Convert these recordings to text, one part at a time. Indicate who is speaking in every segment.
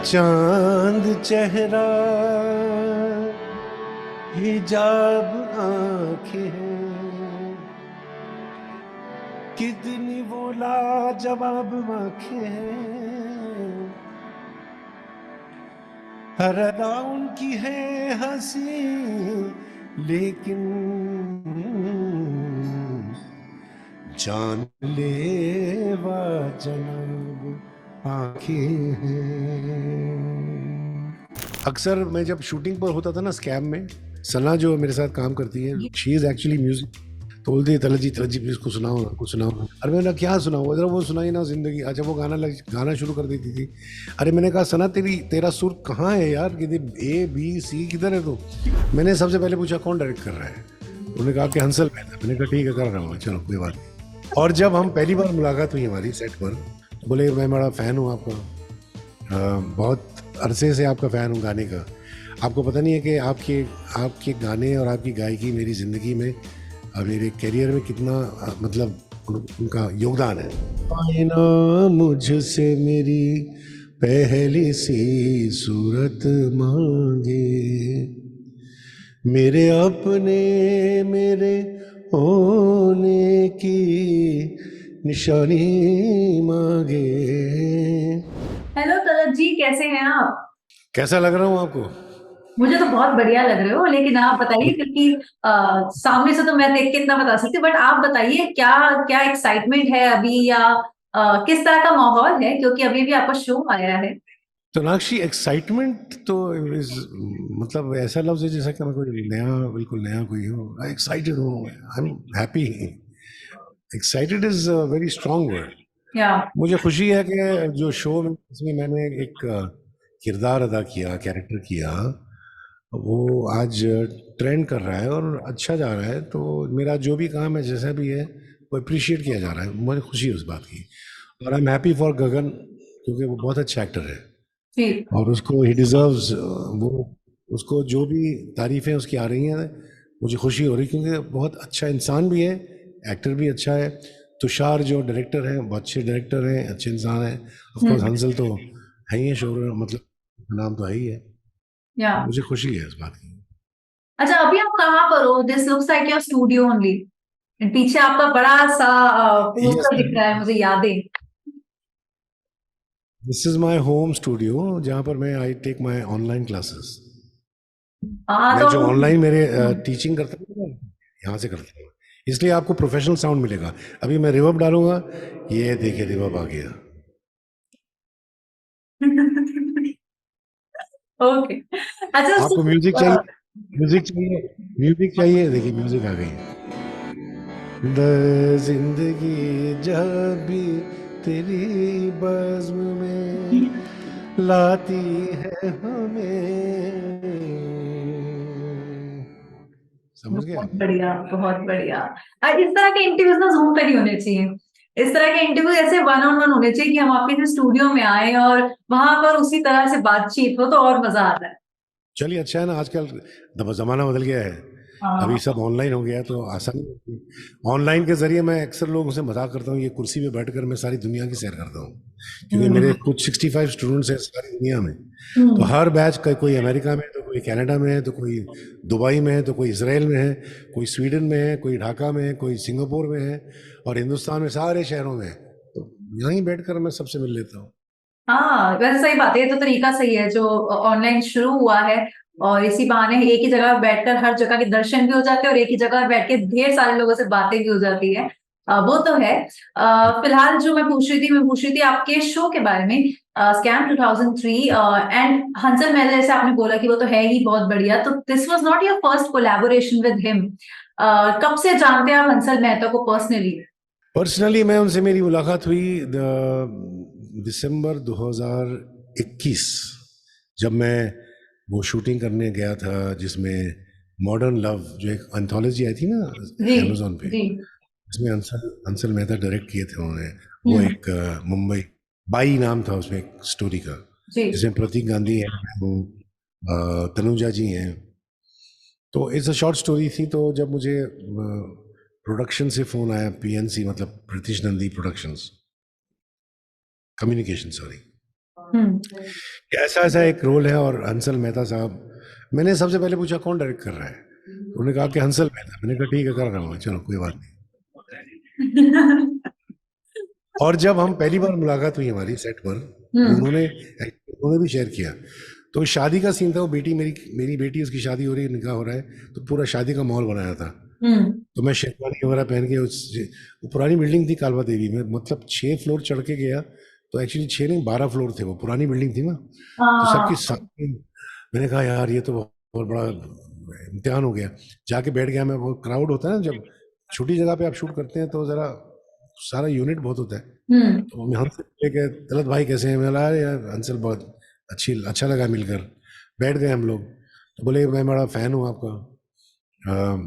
Speaker 1: चांद चेहरा हिजाब आंखें हैं, कितनी वो लाजवाब आंखें हैं, हर अदा उनकी है हंसी, लेकिन जान लेवा जनाब आंखें हैं। अक्सर मैं जब शूटिंग पर होता था ना स्कैम में, सना जो मेरे साथ काम करती है, शी इज एक्चुअली म्यूजिक, तो बोलती है तलत जी प्लीज कुछ सुनाओ ना, कुछ सुनाओ ना। अरे मैंने क्या सुनाऊं, जरा वो सुनाई ना जिंदगी। अच्छा वो गाना शुरू कर देती थी। अरे मैंने कहा सना तेरा सुर कहाँ है यार, किधर ए बी सी किधर है? तो मैंने सबसे पहले पूछा कौन डायरेक्ट कर रहा है, उन्होंने कहा कि हंसल मेहता। मैंने कहा ठीक है कर रहा हूँ, चलो कोई बात नहीं। और जब हम पहली बार मुलाकात हुई हमारी सेट पर, तो बोले मैं बड़ा फ़ैन हूँ आपका, बहुत अरसे से आपका फ़ैन हूँ गाने का। आपको पता नहीं है कि आपके आपके गाने और आपकी गायकी मेरी ज़िंदगी में, मेरे करियर में कितना मतलब उनका योगदान है। आए ना मुझसे मेरी पहली सी सूरत मांगे, मेरे अपने मेरे होने की निशानी मांगे।
Speaker 2: हेलो तलत जी, कैसे हैं आप?
Speaker 1: कैसा लग रहा हूँ आपको?
Speaker 2: मुझे तो बहुत बढ़िया लग रहे हो, लेकिन आप बताइए क्योंकि सामने से तो मैं देख के इतना बता सकती हूँ, बट आप बताइए क्या क्या एक्साइटमेंट है अभी, या किस तरह का माहौल है, क्योंकि अभी भी आपका शो आया है।
Speaker 1: सोनाक्षी एक्साइटमेंट तो इस मतलब ऐसा लफ्ज है जैसा कि मैं कोई नया, बिल्कुल नया कोई हो। एक्साइटेड हूँ, आई am happy. Excited is a very strong word.
Speaker 2: या
Speaker 1: मुझे खुशी है कि जो शो में इसमें मैंने एक किरदार अदा किया, कैरेक्टर किया, वो आज ट्रेंड कर रहा है और अच्छा जा रहा है। तो मेरा जो भी काम है जैसा भी है वो अप्रिशिएट किया जा रहा है, मुझे खुशी है उस बात की। और आई एम हैप्पी फॉर गगन, क्योंकि वो बहुत अच्छा एक्टर है
Speaker 2: जी।
Speaker 1: और उसको ही डिजर्व्स वो, उसको जो भी तारीफें उसकी आ रही हैं मुझे खुशी हो रही, क्योंकि बहुत अच्छा इंसान भी है, एक्टर भी अच्छा है। तुषार जो डायरेक्टर हैं बहुत अच्छे डायरेक्टर हैं, अच्छे इंसान हैं। ऑफ कोर्स
Speaker 2: हम्म।
Speaker 1: हंसल तो है ही है, शो मतलब नाम तो है ही है।
Speaker 2: या
Speaker 1: मुझे खुशी है इस बात की।
Speaker 2: अच्छा, अभी आप कहाँ पर हो? This looks like your studio only. पीछे आपका बड़ा सा
Speaker 1: यस,
Speaker 2: पोस्टर दिख रहा है, मुझे यादें।
Speaker 1: This is my home studio, जहाँ पर मैं I take my online classes.
Speaker 2: हाँ
Speaker 1: मैं
Speaker 2: तो
Speaker 1: जो ऑनलाइन मेरे टीचिंग करता हूँ ना, यहाँ से करता हूँ, इसलिए आपको प्रोफेशनल साउंड मिलेगा। अभी मैं रिवर्ब डालूंगा, ये देखिए रिवर्ब आ गया।
Speaker 2: ओके। अच्छा
Speaker 1: आपको म्यूजिक चाहिए? म्यूजिक चाहिए? म्यूजिक चाहिए, देखिए म्यूजिक आ गई। द जिंदगी जब भी तेरी बज़्म में लाती है हमें। समझ गए
Speaker 2: बहुत
Speaker 1: आप?
Speaker 2: बढ़िया, बहुत बढ़िया। इस तरह के इंटरव्यूज ना जूम पर ही होने चाहिए। इस तरह के इंटरव्यू ऐसे वन ऑन वन होने चाहिए कि हम आपके स्टूडियो में आए और वहां पर उसी तरह से बातचीत हो, तो और मजा आता है।
Speaker 1: चलिए अच्छा है ना, आजकल ज़माना बदल गया है, अभी
Speaker 2: हाँ।
Speaker 1: सब ऑनलाइन हो गया है तो आसानी होती है। ऑनलाइन के ज़रिए मैं अक्सर लोगों से मजाक करता हूँ, ये कुर्सी पे बैठकर मैं सारी दुनिया की सैर करता हूँ, क्योंकि मेरे
Speaker 2: हम्म।
Speaker 1: कुछ 65 स्टूडेंट्स हैं सारी दुनिया में। तो
Speaker 2: हम्म।
Speaker 1: हर बैच का कोई अमेरिका में है, तो कोई कनाडा में है, तो कोई दुबई में है, तो कोई इसराइल में है, कोई स्वीडन में है, कोई ढाका में है, कोई सिंगापुर में है, और हिंदुस्तान में सारे शहरों में है। तो यहीं बैठकर मैं सबसे मिल लेता हूँ।
Speaker 2: हाँ, वैसे सही बात है, ये तो तरीका सही है जो ऑनलाइन शुरू हुआ है। और इसी बहाने एक ही जगह बैठकर हर जगह के दर्शन भी हो जाते हैं और एक ही जगह बैठ के ढेर सारे लोगों से बातें भी हो जाती है। वो तो है। फिलहाल जो मैं पूछ रही थी आपके शो के बारे में, स्कैम 2003 एंड हंसल मेहता। जैसे आपने बोला कि वो तो है ही बहुत बढ़िया, तो this was not your first collaboration with him. कब से जानते हैं आप हंसल मेहता को पर्सनली?
Speaker 1: पर्सनली मैं उनसे, मेरी मुलाकात हुई दिसंबर 2021, जब मैं वो शूटिंग करने गया था जिसमें मॉडर्न लव, जो एक एंथोलॉजी आई थी ना
Speaker 2: जी।
Speaker 1: अमेजोन पे,
Speaker 2: जी।
Speaker 1: इसमें अंसल अंसल मेहता डायरेक्ट किए थे उन्होंने। वो
Speaker 2: हम्म।
Speaker 1: एक मुंबई, बाई नाम था उसमें एक स्टोरी का,
Speaker 2: जी।
Speaker 1: जिसमें प्रतीक गांधी है, मैं हूँ, तनुजा जी हैं। तो इट्स अ शॉर्ट स्टोरी थी। तो जब मुझे प्रोडक्शन से फ़ोन आया, पीएनसी मतलब Pritish Nandy productions, communication sorry,
Speaker 2: hmm.
Speaker 1: ऐसा ऐसा एक रोल है। और हंसल मेहता साहब, मैंने सबसे पहले पूछा कौन डायरेक्ट कर रहा है, तो उन्होंने कहा कि हंसल मेहता। मैंने कहा ठीक है, कर रहा हूँ, चलो कोई बात नहीं। और जब हम पहली बार मुलाकात हुई हमारी सेट पर, तो
Speaker 2: हम्म।
Speaker 1: उन्होंने भी शेयर किया। तो शादी का सीन था, वो बेटी मेरी मेरी बेटी, उसकी शादी हो रही है, निकाह हो रहा है, तो पूरा शादी का माहौल बनाया था।
Speaker 2: हम्म।
Speaker 1: तो मैं शेरवानी वगैरह पहन के वो पुरानी बिल्डिंग थी कालवा देवी में, मतलब 6 फ्लोर चढ़ के गया। तो एक्चुअली 6 नहीं 12 फ्लोर थे, वो पुरानी बिल्डिंग थी ना। तो सबकी
Speaker 2: हाँ।
Speaker 1: मैंने कहा यार ये तो बहुत बड़ा इम्तिहान हो गया। जाके बैठ गया मैं, वो क्राउड होता है ना जब छोटी जगह पे आप शूट करते हैं, तो जरा सारा यूनिट बहुत होता है।
Speaker 2: हम्म।
Speaker 1: तो मैं हमसे लेके, तलत भाई कैसे हैं, मैं बोला "अरे यार अंसल बहुत अच्छा लगा मिलकर"। बैठ गए हम लोग। तो बोले मैं बड़ा फ़ैन हूँ आपका,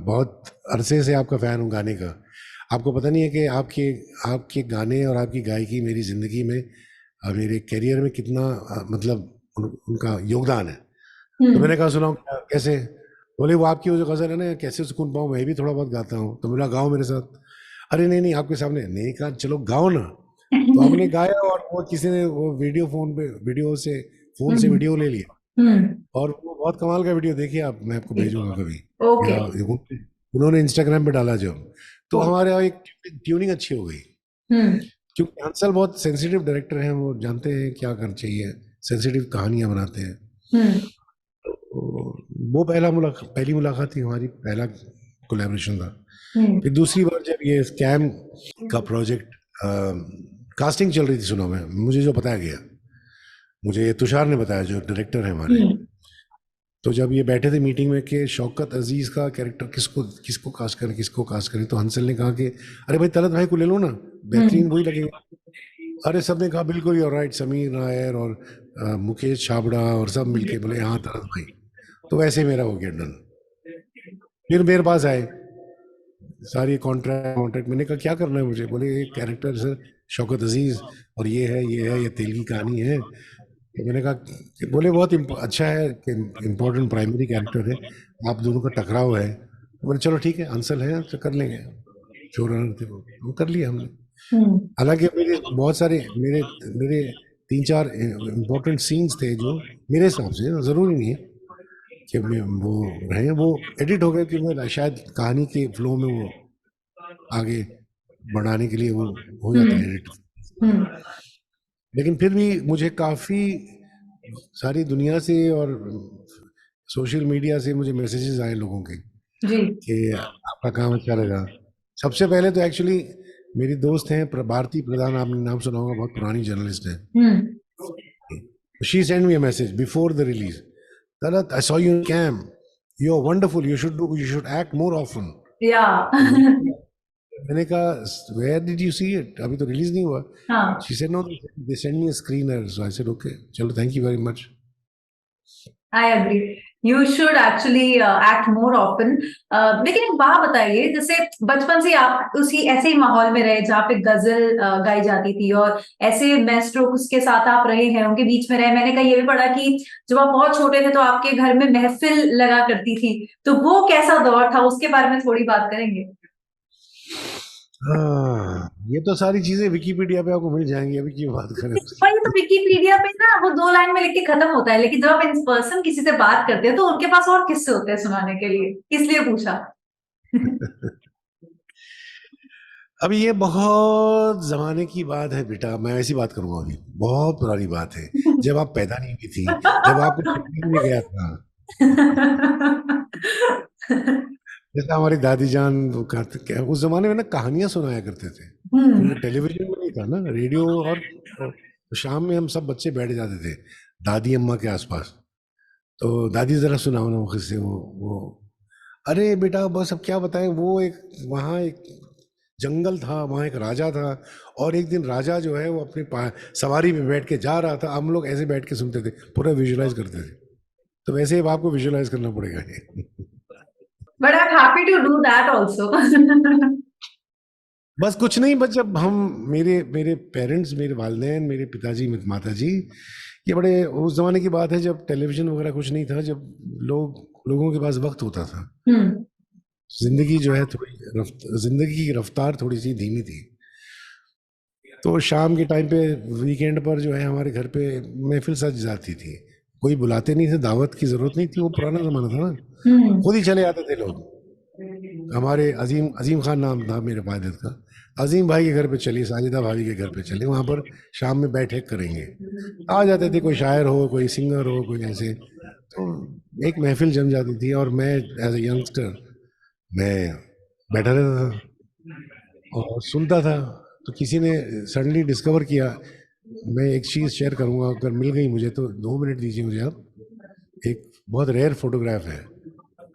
Speaker 1: बहुत अरसे से आपका फ़ैन हूँ गाने का। आपको पता नहीं है कि आपके आपके गाने और आपकी गायकी मेरी ज़िंदगी में, मेरे करियर में कितना मतलब उनका योगदान है। तो
Speaker 2: हम्म।
Speaker 1: मैंने कहा सुनाओ कैसे। बोले वो आपकी वो जो गज़ल है ना, कैसे सुकून पाऊँ, मैं भी थोड़ा बहुत गाता हूँ। तो बोला गाओ मेरे साथ। अरे नहीं नहीं आपके सामने नहीं, कहा चलो गाओ ना। तो हमने गाया, और वो किसी ने वो फ़ोन से
Speaker 2: हम्म।
Speaker 1: वीडियो ले लिया।
Speaker 2: हम्म।
Speaker 1: और वो बहुत कमाल का वीडियो, देखिए आप, मैं आपको भेजूंगा कभी,
Speaker 2: ओके।
Speaker 1: या उन्होंने इंस्टाग्राम पे डाला जब। तो
Speaker 2: ओके।
Speaker 1: हमारे यहाँ एक ट्यूनिंग अच्छी हो गई,
Speaker 2: हम्म।
Speaker 1: क्योंकि हंसल बहुत सेंसिटिव डायरेक्टर हैं, वो जानते हैं क्या करना चाहिए, सेंसिटिव कहानियां बनाते हैं।
Speaker 2: हम्म।
Speaker 1: तो वो पहली मुलाकात थी हमारी, पहला कोलैबोरेशन था।
Speaker 2: हम्म।
Speaker 1: फिर दूसरी बार जब ये स्कैम का प्रोजेक्ट, कास्टिंग चल रही थी सुनो में, मुझे जो बताया गया, मुझे तुषार ने बताया जो डायरेक्टर है हमारे।
Speaker 2: हम्म।
Speaker 1: तो जब ये बैठे थे मीटिंग में कि शौकत अजीज का कैरेक्टर किसको कास्ट करें, तो हंसल ने कहा कि अरे भाई तलत भाई को ले लो ना,
Speaker 2: हम्म।
Speaker 1: बेहतरीन वही लगेगा। अरे सबने कहा बिल्कुल यू राइट, समीर नायर और मुकेश छाबड़ा और सब मिलके बोले हाँ तलत भाई। तो वैसे मेरा हो गया डन। फिर मेरे पास आए सारी कॉन्ट्रैक्ट कॉन्ट्रैक्ट, मैंने कहा क्या करना है मुझे, बोले एक कैरेक्टर सर शौकत अजीज, और ये तेल की कहानी है। तो मैंने कहा बोले बहुत अच्छा है कि इम्पोर्टेंट प्राइमरी कैरेक्टर है, आप दोनों का टकराव है। तो मैंने चलो ठीक है, अंसल है तो कर लेंगे। शो रनर थे वो कर लिया हमने।
Speaker 2: हम्म।
Speaker 1: हालांकि मेरे बहुत सारे मेरे मेरे 3 4 इम्पोर्टेंट सीन्स थे जो मेरे हिसाब से, ज़रूरी नहीं है कि मैं वो रहे, वो एडिट हो गए, क्योंकि शायद कहानी के फ्लो में वो आगे बढ़ाने के लिए वो हो जाते हैं
Speaker 2: हम्म।
Speaker 1: एडिट।
Speaker 2: हम्म।
Speaker 1: लेकिन फिर भी मुझे काफ़ी सारी दुनिया से और सोशल मीडिया से मुझे मैसेजेस आए लोगों के
Speaker 2: जी।
Speaker 1: कि आपका काम अच्छा लगा। सबसे पहले तो एक्चुअली मेरी दोस्त हैं भारती प्रधान, आपने नाम सुना होगा, बहुत पुरानी जर्नलिस्ट है।
Speaker 2: Hmm.
Speaker 1: She send me a message before the release, Talat I saw you in cam, you are wonderful, you should act more often.
Speaker 2: Yeah.
Speaker 1: तो मैंने कहा where did you see it, अभी तो रिलीज नहीं हुआ।
Speaker 2: हाँ।
Speaker 1: She said no, they send me a screener, so I said okay चलो thank you very much.
Speaker 2: I agree, you should actually act more often. लेकिन एक बात बताइए, जैसे बचपन से आप उसी ऐसे ही माहौल में रहे जहाँ पे गजल गाई जाती थी, और ऐसे मैस्ट्रोस के साथ आप रहे हैं, उनके बीच में रहे। मैंने कहीं ये भी पढ़ा कि जब आप बहुत छोटे थे तो आपके घर में महफिल लगा करती थी, तो वो कैसा दौर था, उसके बारे में थोड़ी बात करेंगे?
Speaker 1: हाँ, ये तो सारी चीजें विकिपीडिया पे आपको मिल जाएंगी, अभी क्यों बात करें
Speaker 2: पर ये
Speaker 1: उसकी।
Speaker 2: तो विकिपीडिया पे ना वो 2 लाइन में लिख के खत्म होता है, लेकिन जब आप इन पर्सन किसी से बात करते हैं तो उनके पास और किस्से होते हैं सुनाने के लिए, इसलिए पूछा।
Speaker 1: अभी ये बहुत जमाने की बात है बेटा, मैं ऐसी बात करूंगा, अभी बहुत पुरानी बात है, जब आप पैदा नहीं हुई थी, जब आपको छुट्टी में गया था। जैसे हमारी दादी जान वो कहते क्या, उस जमाने में ना कहानियां सुनाया करते थे,
Speaker 2: हम्म।
Speaker 1: क्योंकि टेलीविजन में नहीं था ना, रेडियो। और तो शाम में हम सब बच्चे बैठ जाते थे दादी अम्मा के आसपास। तो दादी जरा सुनाओ ना वो किस्से, वो अरे बेटा बस अब क्या बताएं, वो एक वहाँ एक जंगल था, वहाँ एक राजा था। और एक दिन राजा जो है वो अपनी सवारी में बैठ के जा रहा था, हम लोग ऐसे बैठ के सुनते थे, पूरा विजुलाइज करते थे। तो वैसे अब आपको विजुलाइज करना पड़ेगा ये।
Speaker 2: But I am happy to do that also.
Speaker 1: बस कुछ नहीं, बस जब हम मेरे मेरे पेरेंट्स, मेरे वालिदैन, मेरे पिताजी, मेरी माता जी, ये बड़े उस जमाने की बात है जब टेलीविजन वगैरह कुछ नहीं था, जब लोगों के पास वक्त होता था।
Speaker 2: हम्म।
Speaker 1: जिंदगी जो है जिंदगी की रफ्तार थोड़ी सी धीमी थी। तो शाम के टाइम पे वीकेंड पर जो है हमारे घर पे महफिल सज जाती थी। कोई बुलाते नहीं थे, दावत की जरूरत नहीं थी, वो पुराना जमाना था ना,
Speaker 2: हम्म।
Speaker 1: खुद ही चले आते थे लोग। हमारे अजीम अजीम खान नाम था मेरे वालिद का, अजीम भाई के घर पे चलिए, साजिदा भाभी के घर पे चलिए, वहाँ पर शाम में बैठे करेंगे। आ जाते थे, कोई शायर हो, कोई सिंगर हो, कोई ऐसे, तो एक महफिल जम जाती थी। और मैं एज ए यंगस्टर मैं बैठा रहता था और सुनता था। तो किसी ने सडनली डिस्कवर किया, मैं एक चीज़ शेयर करूंगा, अगर मिल गई मुझे तो 2 मिनट दीजिए मुझे आप। एक बहुत रेयर फोटोग्राफ है,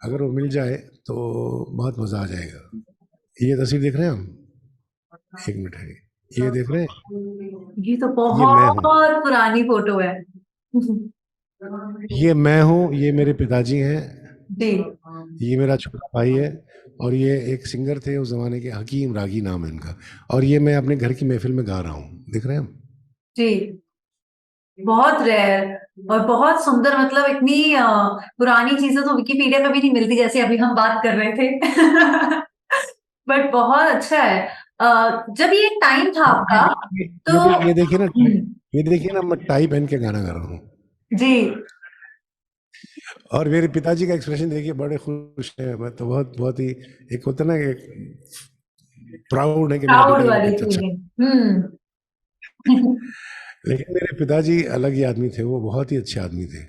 Speaker 1: अगर वो मिल जाए तो बहुत मज़ा आ जाएगा। ये तस्वीर देख रहे हैं हम? एक मिनट है, ये देख रहे हैं?
Speaker 2: ये तो
Speaker 1: ये मैं हूँ,
Speaker 2: बहुत पुरानी फोटो है।
Speaker 1: ये मैं हूँ, ये मेरे पिताजी हैं,
Speaker 2: जी।
Speaker 1: ये मेरा छोटा भाई है, और ये एक सिंगर थे उस जमाने के, हकीम रागी नाम है इनका। और ये मैं अपने घर की महफिल में गा रहा हूँ, देख रहे हैं हम?
Speaker 2: जी। बहुत रेयर और बहुत सुंदर, मतलब इतनी पुरानी चीजें तो विकिपीडिया पे भी नहीं मिलती, जैसे अभी हम बात कर रहे थे। बट बहुत अच्छा है। जब ये टाइम था आपका तो
Speaker 1: ये देखिए ना,
Speaker 2: हम्म,
Speaker 1: ये देखिए ना, मैं टाई पहन के गाना गा रहा हूँ।
Speaker 2: जी।
Speaker 1: और मेरे पिताजी का एक्सप्रेशन देखिए, बड़े खुश है। मैं तो बहुत बहुत ही, एक होता है ना कि प्राउड है कि मेरा
Speaker 2: प्राउड
Speaker 1: बेटा
Speaker 2: वाली
Speaker 1: अच्छा अच्छा।
Speaker 2: फीलिंग। हम्म।
Speaker 1: लेकिन मेरे पिताजी अलग ही आदमी थे, वो बहुत ही अच्छे आदमी थे।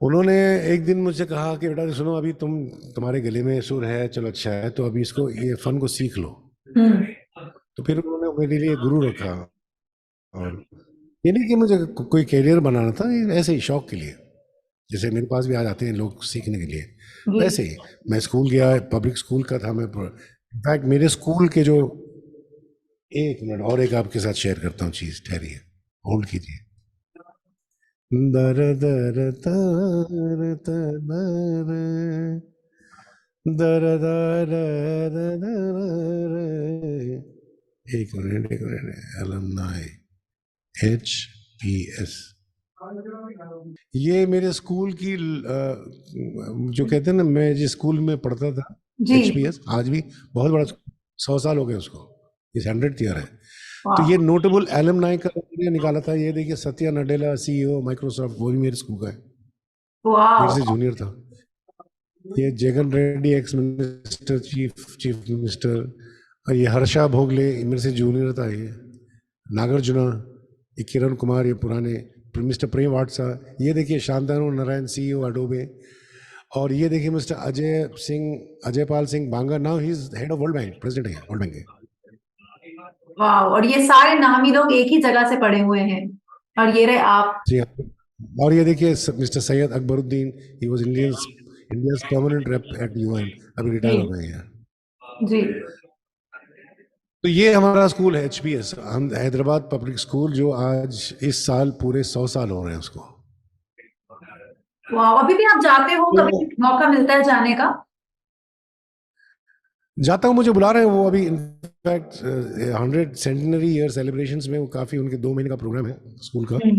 Speaker 1: उन्होंने एक दिन मुझसे कहा कि बेटा सुनो, अभी तुम्हारे गले में सुर है, चलो अच्छा है, तो अभी इसको, ये फन को सीख लो।
Speaker 2: हम्म।
Speaker 1: तो फिर उन्होंने मेरे लिए गुरु रखा। और ये नहीं कि मुझे कोई कैरियर बनाना था, ये ऐसे ही शौक के लिए, जैसे मेरे पास भी आ जाते हैं लोग सीखने के लिए,
Speaker 2: जी।
Speaker 1: वैसे ही मैं स्कूल गया, पब्लिक स्कूल का था मैं। इनफैक्ट मेरे स्कूल के जो, एक मिनट और एक आपके साथ शेयर करता हूँ चीज, ठहरिए, होल्ड कीजिए। दर दर तर तर दर दर दर, एक मिनट, अलमनाई, HPS, ये मेरे स्कूल की जो कहते हैं ना, मैं जिस स्कूल में पढ़ता था,
Speaker 2: जी।
Speaker 1: HPS, आज भी बहुत बड़ा, 100 साल हो गए उसको, इस 100th ईयर है। तो ये
Speaker 2: वाह।
Speaker 1: नोटेबल एलुमनाई का मैंने निकाला था, ये देखिए, सत्या नडेला, CEO माइक्रोसॉफ्ट, वो भी मेरे स्कूल का है, मेरे
Speaker 2: वाह।
Speaker 1: से जूनियर था। ये Jagan Reddy, ex minister, chief chief minister. और ये हर्षा भोगले, मेरे से जूनियर था। ये नागार्जुना, ये किरण कुमार, ये पुराने, मिस्टर प्रेम वाटसा। ये देखिए शांतनु नारायण, CEO अडोबे। और ये देखिए mister Ajay Singh, Ajay Pal Singh Banga, now he is head of World Bank, president है वर्ल्ड बैंक के।
Speaker 2: वाह, और ये सारे नामी लोग एक ही जगह से पढ़े हुए हैं, और ये रहे आप।
Speaker 1: जी हाँ। और ये देखिए mister Syed Akbaruddin, he was India permanent rep at UN, अभी
Speaker 2: जी।
Speaker 1: रिटायर हो गए हैं।
Speaker 2: जी।
Speaker 1: तो ये हमारा स्कूल है, HPS, हम हैदराबाद पब्लिक स्कूल, जो आज इस साल पूरे 100 साल हो रहे हैं उसको।
Speaker 2: वाह, अभी भी आप जाते हो,
Speaker 1: तो
Speaker 2: कभी मौका मिलता है जाने का?
Speaker 1: जाता हूँ, मुझे बुला रहे हैं वो अभी, इनफैक्ट 100 सेंटिनरी ईयर सेलिब्रेशंस में, वो काफ़ी, उनके 2 महीने का प्रोग्राम है स्कूल का।
Speaker 2: हम्म।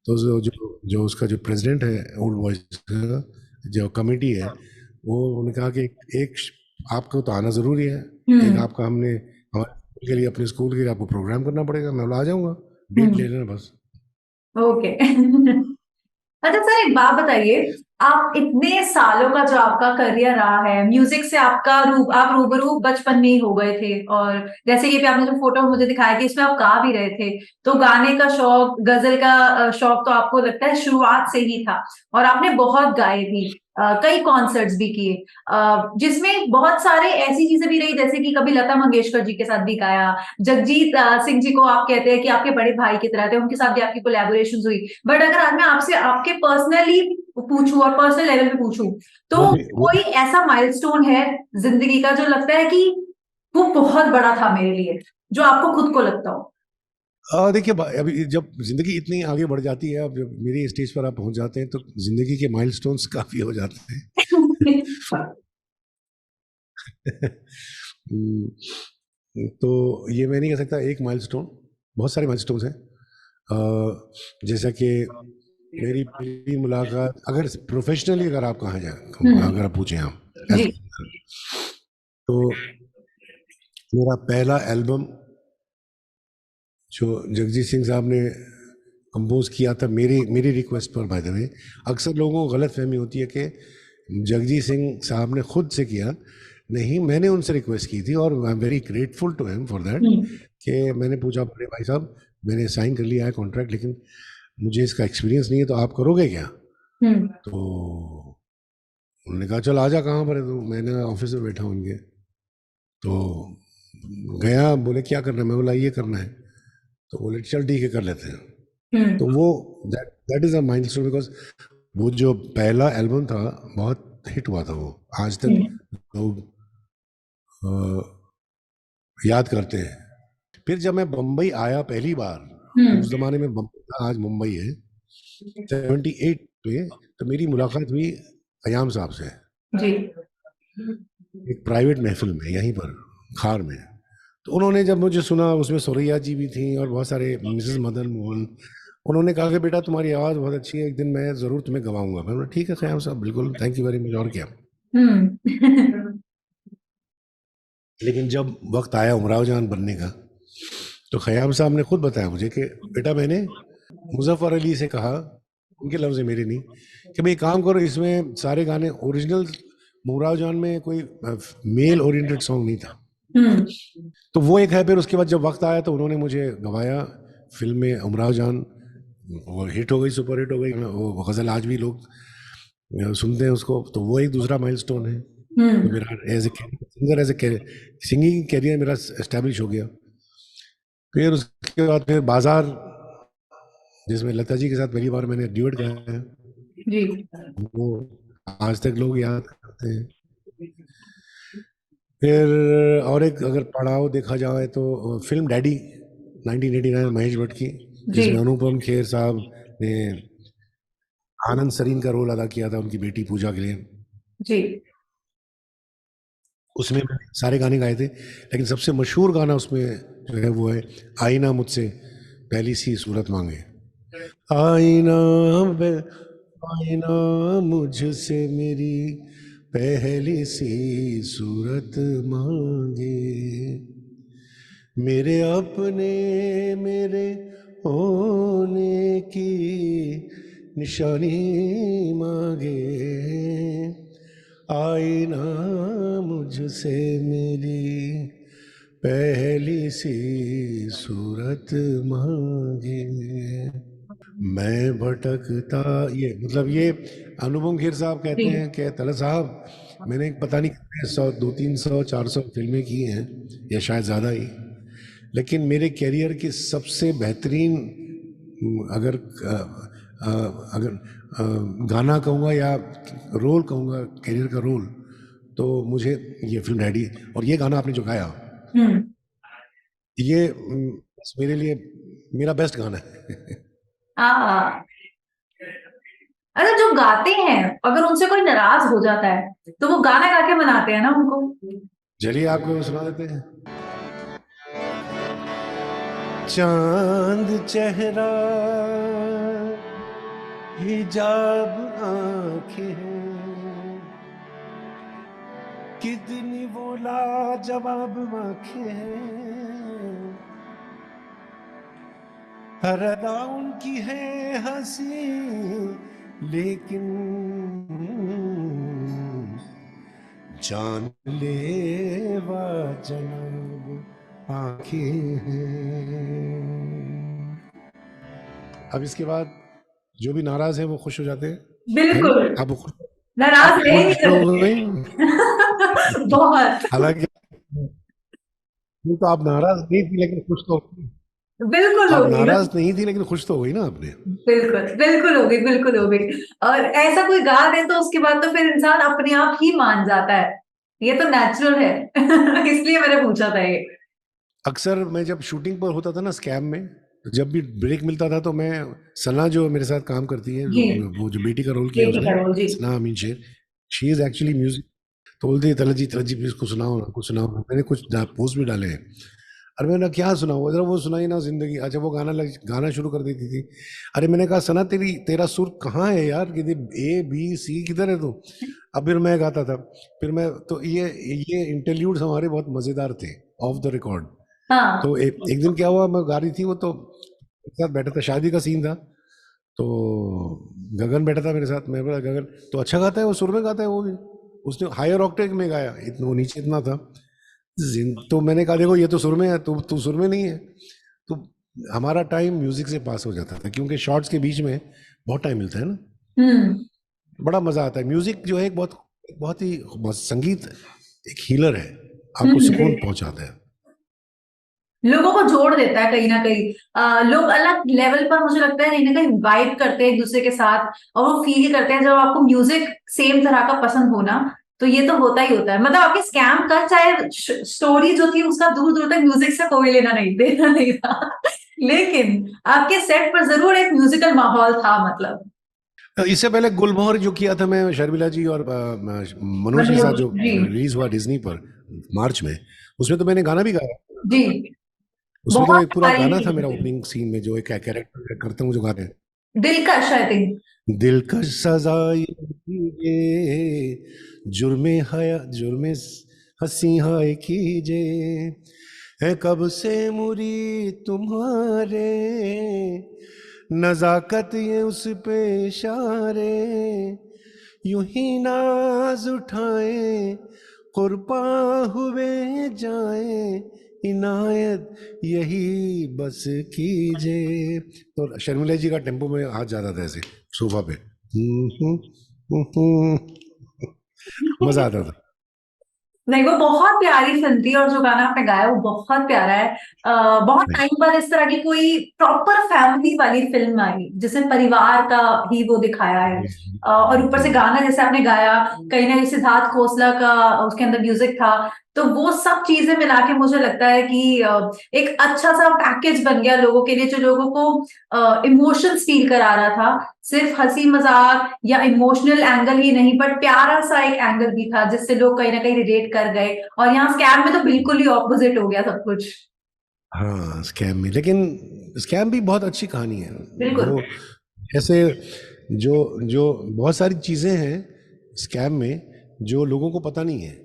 Speaker 1: तो जो उसका जो प्रेसिडेंट है ओल्ड बॉयज का, जो कमेटी है, वो उन्होंने कहा कि एक आपको तो आना ज़रूरी है, एक
Speaker 2: हम्म।
Speaker 1: आपका, हमने हमारे स्कूल के लिए, अपने स्कूल के लिए आपको प्रोग्राम करना पड़ेगा। मैं बोला आ जाऊँगा, डेट ले
Speaker 2: हम्म।
Speaker 1: लेना बस।
Speaker 2: ओके। अच्छा सर, एक बात बताइए, आप इतने सालों का जो आपका करियर रहा है म्यूजिक से, आपका आप रूबरू बचपन में ही हो गए थे, और जैसे कि आपने जो फोटो मुझे दिखाया कि इसमें आप गा भी रहे थे, तो गाने का शौक, गजल का शौक तो आपको लगता है शुरुआत से ही था, और आपने बहुत गाए भी, कई कॉन्सर्ट्स भी किए, जिसमें बहुत सारे ऐसी चीजें भी रही, जैसे कि कभी लता मंगेशकर जी के साथ भी गाया, जगजीत सिंह जी को आप कहते हैं कि आपके बड़े भाई की तरह थे, उनके साथ भी आपकी कोलैबोरेशन हुई। बट अगर आज मैं आपसे आपके पर्सनली पूछूं और पर्सनल लेवल पे पूछूं, तो
Speaker 1: वो
Speaker 2: कोई ऐसा माइलस्टोन है जिंदगी का जो लगता है कि वो बहुत बड़ा था मेरे लिए, जो आपको खुद को लगता हो?
Speaker 1: देखिए, अभी जब जिंदगी इतनी आगे बढ़ जाती है, अब जब मेरी स्टेज पर आप पहुंच जाते हैं, तो जिंदगी के माइलस्टोन्स काफी हो जाते हैं। तो ये मैं नहीं कह सकता एक माइलस्टोन, बहुत सारे माइलस्टोन्स हैं। जैसा कि मेरी पहली मुलाकात, अगर प्रोफेशनली अगर आप कहा जाए,
Speaker 2: हम्म।
Speaker 1: अगर आप पूछें आप,
Speaker 2: जी।
Speaker 1: तो मेरा पहला एल्बम जो जगजीत सिंह साहब ने कंपोज किया था मेरी मेरी रिक्वेस्ट पर। बाय द वे, अक्सर लोगों को गलत फहमी होती है कि जगजीत सिंह साहब ने खुद से किया, नहीं, मैंने उनसे रिक्वेस्ट की थी और I am very grateful to him for that.
Speaker 2: Hmm.
Speaker 1: कि मैंने पूछा, बड़े भाई साहब मैंने साइन कर लिया है कॉन्ट्रैक्ट, लेकिन मुझे इसका एक्सपीरियंस नहीं है, तो आप करोगे क्या?
Speaker 2: हम्म।
Speaker 1: तो उन्होंने कहा चल आजा, कहाँ पर है तू? मैंने ऑफिस में बैठा हूँ उनके, तो गया, बोले क्या करना है? मैं बोला ये करना है। तो बोले चल ठीक है, कर लेते हैं। तो
Speaker 2: हम्म।
Speaker 1: वो that is a milestone, because वो जो पहला एल्बम था बहुत हिट हुआ था, वो आज तक
Speaker 2: हम्म।
Speaker 1: लोग याद करते हैं। फिर जब मैं बम्बई आया पहली बार,
Speaker 2: हम्म।
Speaker 1: उस जमाने में बम्बई था, आज मुंबई है, 78 पे, तो मेरी मुलाकात हुई कयाम साहब से
Speaker 2: जी।
Speaker 1: एक प्राइवेट महफिल में यहीं पर खार में। तो उन्होंने जब मुझे सुना, उसमें सुरैया जी भी थी और बहुत सारे, मिसेस मदन मोहन, उन्होंने कहा कि बेटा तुम्हारी आवाज़ बहुत अच्छी है, एक दिन मैं ज़रूर तुम्हें गवाऊंगा। मैं बोला ठीक है खयाम साहब, बिल्कुल, थैंक यू वेरी मच, और क्या।
Speaker 2: हम्म।
Speaker 1: लेकिन जब वक्त आया उमराव जान बनने का, तो खयाम साहब ने खुद बताया मुझे कि बेटा मैंने मुजफ्फर अली से कहा, उनके लफ्ज़ है मेरे नहीं, कि भाई काम करो, इसमें सारे गाने ओरिजिनल, उमराव जान में कोई मेल ओरिएंटेड सॉन्ग नहीं था।
Speaker 2: हम्म।
Speaker 1: तो वो एक है। फिर उसके बाद जब वक्त आया तो उन्होंने मुझे गवाया फिल्म में उमराव जान, वो हिट हो गई, सुपर हिट हो गई, वो गज़ल आज भी लोग सुनते हैं उसको, तो वो एक दूसरा माइलस्टोन है। तो
Speaker 2: हम्म।
Speaker 1: मेरा as a singer, as a singing career मेरा एस्टेब्लिश हो गया। फिर उसके बाद फिर बाजार, जिसमें लता जी के साथ पहली बार मैंने ड्यूट गाया है,
Speaker 2: जी।
Speaker 1: वो आज तक लोग याद करते हैं। फिर और एक अगर पड़ाव देखा जाए तो फिल्म डैडी 1989 महेश भट्ट की,
Speaker 2: जी।
Speaker 1: जिसमें अनुपम खेर साहब ने आनंद सरीन का रोल अदा किया था उनकी बेटी पूजा के लिए।
Speaker 2: जी।
Speaker 1: उसमें मैंने सारे गाने गाए थे, लेकिन सबसे मशहूर गाना उसमें जो है वो है आईना मुझसे पहली सी सूरत मांगे। आईना आईना मुझसे मेरी पहली सी सूरत मांगे, मेरे अपने मेरे होने की निशानी मांगे। आईना मुझसे मेरी पहली सी सूरत मांगे। मैं भटकता, ये मतलब ये अनुपम खेर साहब कहते
Speaker 2: जी।
Speaker 1: हैं कि तला साहब मैंने पता नहीं कितने 100 200 300 400 फिल्में की हैं या शायद ज़्यादा ही, लेकिन मेरे कैरियर की सबसे बेहतरीन अगर अगर गाना कहूँगा या रोल कहूँगा, कैरियर का रोल, तो मुझे ये फिल्म डैडी और ये गाना आपने जो गाया,
Speaker 2: हम्म।
Speaker 1: ये बस मेरे लिए मेरा बेस्ट गाना है।
Speaker 2: आ अच्छा, जो गाते हैं अगर उनसे कोई नाराज हो जाता है तो वो गाना गा के मनाते हैं ना उनको।
Speaker 1: चलिए आपको सुना देते हैं। चांद चेहरा हिजाब आंखें हैं, कितनी वो लाजवाब आंखें हैं, हर अदा उनकी है हंसी, लेकिन जान लेवा जनाब आंखें हैं। अब इसके बाद जो भी नाराज है वो खुश हो जाते हैं, है ना?
Speaker 2: बिल्कुल।
Speaker 1: आप खुश,
Speaker 2: नाराज
Speaker 1: आप
Speaker 2: रह ही नहीं
Speaker 1: खुश हो
Speaker 2: सकते।
Speaker 1: गई।
Speaker 2: बहुत।
Speaker 1: हालांकि वो तो आप नाराज नहीं थी लेकिन खुश तो,
Speaker 2: बिल्कुल
Speaker 1: आप
Speaker 2: होगी ना।
Speaker 1: नाराज नहीं थी लेकिन खुश तो हो गई ना आपने।
Speaker 2: बिल्कुल बिल्कुल होगी, बिल्कुल होगी। और ऐसा कोई गा दे तो उसके बाद तो फिर इंसान अपने आप ही मान जाता है, ये तो नेचुरल है। इसलिए मैंने पूछा था ये।
Speaker 1: अक्सर मैं जब शूटिंग पर होता था ना स्कैम में, तो जब भी ब्रेक मिलता था तो मैं, सना जो मेरे साथ काम करती है,
Speaker 2: जी।
Speaker 1: वो जो बेटी का रोल किया
Speaker 2: बेटी
Speaker 1: उसने,
Speaker 2: का रोल, जी।
Speaker 1: सना अमीन शेर, शी इज एक्चुअली म्यूजिक। तो बोलती है तलत जी प्लीज कुछ सुनाओ ना, कुछ सुनाओ ना। मैंने कुछ पोस्ट भी डाले हैं, अरे मैंने क्या सुनाऊँ, जरा वो सुनाई ना जिंदगी। अच्छा वो गाना शुरू कर देती थी। अरे मैंने कहा सना तेरा सुर कहाँ है यार, कि ए बी सी किधर है तू? अब फिर मैं गाता था। फिर मैं तो ये इंटरल्यूड्स हमारे बहुत मजेदार थे ऑफ द रिकॉर्ड।
Speaker 2: हाँ।
Speaker 1: तो एक दिन क्या हुआ, मैं गा रही थी वो, तो मेरे साथ बैठा था, शादी का सीन था, तो गगन बैठा था मेरे साथ। मैं बोला गगन तो अच्छा गाता है, वो सुर में गाता है वो भी। उसने हायर ऑक्टेव में गाया, इतना वो नीचे इतना था। तो मैंने कहा देखो ये तो सुर में है, तू सुर में नहीं है। तो हमारा टाइम म्यूजिक से पास हो जाता था, क्योंकि शॉर्ट्स के बीच में बहुत टाइम मिलता है ना,
Speaker 2: हम्म।
Speaker 1: बड़ा मजा आता है। म्यूजिक जो है एक बहुत ही संगीत एक हीलर है, आपको सुकून
Speaker 2: हम्म।
Speaker 1: पहुंचाता है।
Speaker 2: लोगों को जोड़ देता है कहीं ना कहीं। लोग अलग लेवल पर मुझे लगता है कहीं ना कहीं वाइब करते हैं एक दूसरे के साथ, और वो फील करते हैं जब आपको म्यूजिक सेम तरह का पसंद होना। तो ये तो होता ही होता है, मतलब आपके स्कैम का चाहे स्टोरी जो थी उसका दूर दूर तक म्यूजिक से कोई लेना नहीं देना नहीं था लेकिन आपके सेट पर जरूर एक म्यूजिकल माहौल था, मतलब।
Speaker 1: इससे पहले गुलमोहर जो किया था मैं शर्मिला जी और मनोज के साथ,
Speaker 2: मनोज
Speaker 1: जो
Speaker 2: जी।
Speaker 1: रिलीज हुआ डिज्नी पर मार्च में, उसमें तो मैंने गाना भी गाया।
Speaker 2: जी।
Speaker 1: उसमें तो
Speaker 2: बहुत
Speaker 1: एक पूरा
Speaker 2: तारीफ
Speaker 1: गाना था
Speaker 2: की
Speaker 1: मेरा
Speaker 2: थी।
Speaker 1: ओपनिंग सीन में, जो एक कैरेक्टर करते हैं, जो गाते हैं,
Speaker 2: दिलकश आई थिंक।
Speaker 1: दिलकश सजा ये जुर्मे हया जुर्मे हंसी हाय कीजिए, है कब से मुरी तुम्हारे, नजाकत ये उस पे इशारे, यूं ही नाज उठाए, कुर्बा हुए जाए, इनायत यही बस कीजिए। तो शर्मिला जी का टेम्पो में हाथ जाता था ऐसे सोफा पे, मजा आता था।
Speaker 2: नहीं, वो बहुत प्यारी फिल्म थी, और जो गाना आपने गाया वो बहुत प्यारा है। बहुत टाइम बाद इस तरह की कोई प्रॉपर फैमिली वाली फिल्म आई जिसमें परिवार का ही वो दिखाया है। और ऊपर से गाना जैसे आपने गाया, कहीं ना कहीं सिद्धार्थ खोसला का उसके अंदर म्यूजिक था। तो वो सब चीजें मिला के मुझे लगता है कि एक अच्छा सा पैकेज बन गया लोगों के लिए, जो लोगों को इमोशंस फील करा रहा था। सिर्फ हंसी मजाक या इमोशनल एंगल ही नहीं, बट प्यारा सा एक एंगल भी था जिससे लोग कहीं ना कहीं रिलेट कर गए। और यहाँ स्कैम में तो बिल्कुल ही ऑपोजिट हो गया सब कुछ।
Speaker 1: हाँ स्कैम में, लेकिन स्कैम भी बहुत अच्छी कहानी है।
Speaker 2: बिल्कुल।
Speaker 1: वो ऐसे जो जो बहुत सारी चीजें हैं स्कैम में जो लोगों को पता नहीं है,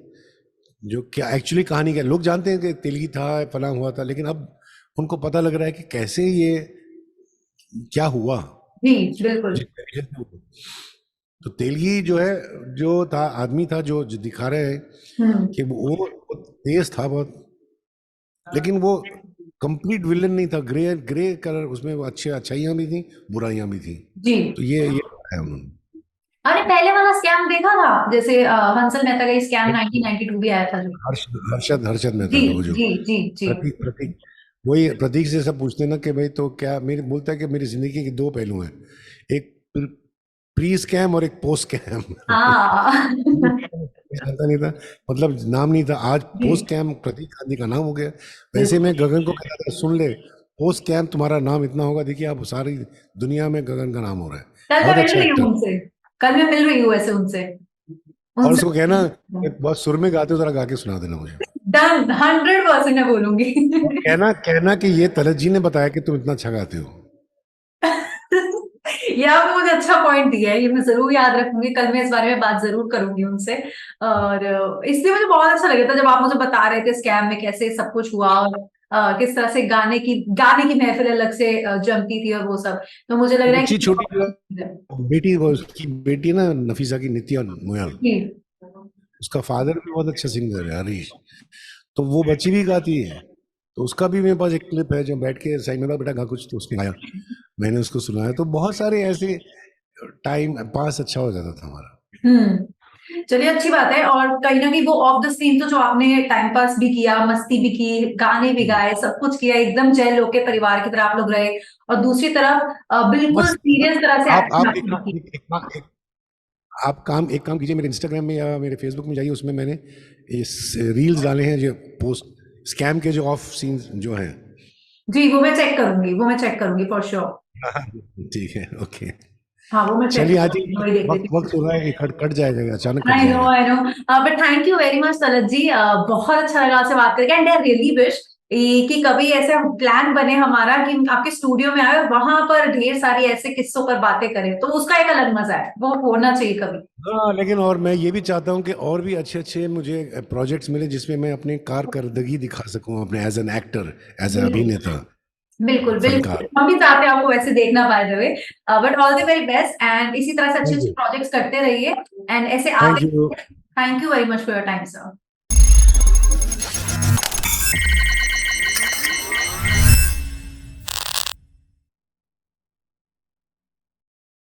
Speaker 1: जो क्या एक्चुअली कहानी क्या। लोग जानते हैं कि तेलगी था, फला हुआ था, लेकिन अब उनको पता लग रहा है कि कैसे ये क्या हुआ।
Speaker 2: जी बिल्कुल।
Speaker 1: तो तेलगी जो है, जो था आदमी था, जो दिखा रहे हैं
Speaker 2: हम्म।
Speaker 1: कि वो तेज था बहुत, लेकिन वो कंप्लीट विलन नहीं था। ग्रे ग्रे कलर उसमें, वो अच्छे अच्छाइयाँ भी थी, बुराइयां भी थी।
Speaker 2: जी।
Speaker 1: तो ये है उन्होंने।
Speaker 2: अरे पहले वाला स्कैम देखा था, जैसे हंसल मेहता का स्कैम 1992 भी आया था जो।
Speaker 1: हर्षद हर्षद
Speaker 2: जी
Speaker 1: मेहता का वो जो
Speaker 2: जी जी जी।
Speaker 1: प्रतीक, वही प्रतीक से सब पूछते हैं ना कि भाई तो क्या, मेरे बोलता है कि मेरी जिंदगी के दो पहलू हैं, एक प्री स्कैम और एक पोस्ट स्कैम।
Speaker 2: हाँ
Speaker 1: जानता नहीं था, मतलब नाम नहीं था, आज पोस्ट
Speaker 2: जी।
Speaker 1: स्कैम प्रतीक गांधी का नाम हो गया। वैसे
Speaker 2: बिल्कुल।
Speaker 1: मैं गगन को कहता था सुन ले, पोस्ट स्कैम तुम्हारा नाम इतना होगा, देखिए आप सारी दुनिया में गगन का नाम हो रहा है।
Speaker 2: कल मैं
Speaker 1: बहुत
Speaker 2: मिल
Speaker 1: अच्छा
Speaker 2: रही हूँ
Speaker 1: एक्टर।
Speaker 2: उनसे। कल मैं मिल रही हूँ ऐसे उनसे।
Speaker 1: और
Speaker 2: उनसे
Speaker 1: उसको कहना कि बहुत सुर में गाते हो, जरा गा के सुना देना मुझे।
Speaker 2: डन, 100% मैं बोलूंगी
Speaker 1: और कहना कहना कि ये तलत जी ने बताया कि तुम इतना अच्छा गाते हो।
Speaker 2: ये आपने मुझे अच्छा पॉइंट दिया है, ये मैं जरूर याद रखूंगी। कल मैं इस बारे में बात जरूर करूंगी उनसे। और इसलिए मुझे बहुत अच्छा लगा था जब आप मुझे बता रहे थे स्कैम में कैसे सब कुछ हुआ, और किस तरह से गाने की महफिल अलग से जमती थी और वो सब। तो मुझे लग रहा है
Speaker 1: बच्ची
Speaker 2: कि
Speaker 1: छोटी बेटी, वो उसकी बेटी ना नफीसा की, नित्या मुयल,
Speaker 2: जी
Speaker 1: उसका फादर भी बहुत अच्छा सिंगर है हरीश, तो वो बच्ची भी गाती है। तो उसका भी मेरे पास एक क्लिप है, जो बैठ के साइड में बेटा गा कुछ, तो उसने गाया, मैंने उसको सुनाया। तो बहुत सारे ऐसे टाइम पास अच्छा हो जाता था हमारा।
Speaker 2: चलिए अच्छी बात है। और कहीं ना कहीं वो ऑफ द स्क्रीन तो जो आपने टाइम पास भी किया, मस्ती भी की, गाने भी गाए, सब कुछ किया, एकदम जेल होके परिवार की तरह आप लोग रहे। और दूसरी तरफ बिल्कुल
Speaker 1: बस
Speaker 2: सीरियस तरह से एक्टिंग
Speaker 1: आप
Speaker 2: आपने की।
Speaker 1: एक काम कीजिए, मेरे इंस्टाग्राम में या मेरे फेसबुक में जाइए, उसमें मैंने इस रील्स डाले हैं, जो पोस्ट स्कैम के जो ऑफ सीन्स जो हैं।
Speaker 2: जी वो मैं चेक करूंगी, वो मैं चेक करूंगी फॉर श्योर।
Speaker 1: ठीक है, ओके।
Speaker 2: हाँ वो मैं चेक
Speaker 1: चलिए आज
Speaker 2: करूंगी, वही देख
Speaker 1: वक्त
Speaker 2: लेती
Speaker 1: वक्त हो रहा है कि कट जाएगा, अचानक कट
Speaker 2: हूँ।
Speaker 1: जाएगा।
Speaker 2: I know but thank you very much Talat ji, बहुत अच्छा लगा आपसे बात करके। एंड आई रियली विश कि कभी ऐसा प्लान बने हमारा कि आपके स्टूडियो में आए और वहां पर ढेर सारी ऐसे किस्सों पर बातें करें, तो उसका एक अलग मजा है, वो होना चाहिए कभी।
Speaker 1: हाँ, लेकिन और मैं ये भी चाहता हूँ कि और भी अच्छे अच्छे मुझे प्रोजेक्ट्स मिले जिसमें मैं अपनी कारकर्दगी दिखा सकूँ अपने as an actor, as a
Speaker 2: बिल्कुल
Speaker 1: अभिनेता,
Speaker 2: बिल्कुल बिल्कुल,
Speaker 1: फनकार।
Speaker 2: हम भी चाहते हैं आपको वैसे देखना, by the way. But all the very best, and इसी तरह से अच्छे
Speaker 1: थैंक
Speaker 2: अच्छे
Speaker 1: यू।
Speaker 2: प्रोजेक्ट्स करते रहिए, एंड ऐसे
Speaker 1: थैंक
Speaker 2: आते।
Speaker 1: You.
Speaker 2: Thank you very much for your time, sir.